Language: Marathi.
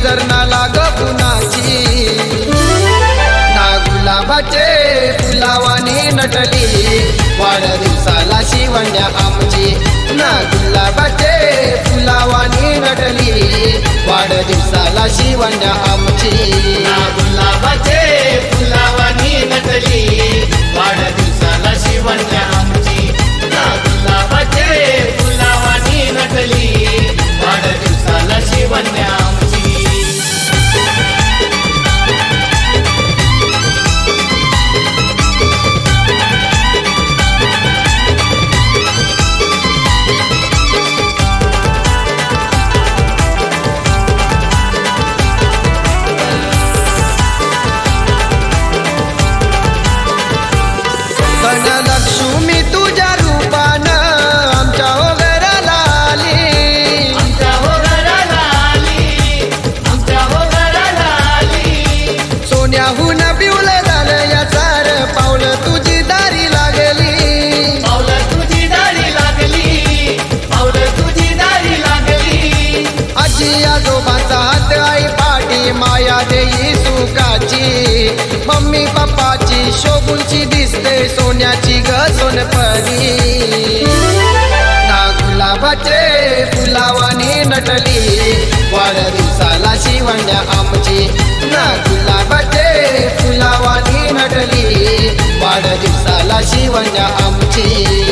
नजर ना लाग कुणाची ना गुलाबाचे फुलावानी नटली वाढदिवसाला शिवण्या आमची ना गुलाबाचे फुलावानी नटली वाढदिवसाला शिवण्या आमची ना गुलाबाचे फुलावानी नटली वाढदिवसाला शिवण्या आमची ना गुलाबाचे फुलावानी नटली वाढदिवसाला शिवण्या आमची धनलक्ष्मी तुझ्या रूपानं आमच्या हो घराला आली आमच्या हो घराला आली आमच्या हो घराला आली सोन्याहून पिवलं झालं या सार पावलं तुझी दारी लागली पावलं तुझी दारी लागली पावलं तुझी दारी लागली आजी आजोबाचा हात आई पाठी माया देई सुखाची मम्मी पप्पाची शोभूनची दिसते सोन्याची ग सोनपरी ना गुलाबाचे फुलावानी नटली वाढदिवसाला शिवण्या आमची ना गुलाबाचे फुलावानी नटली वाढदिवसाला शिवण्या आमची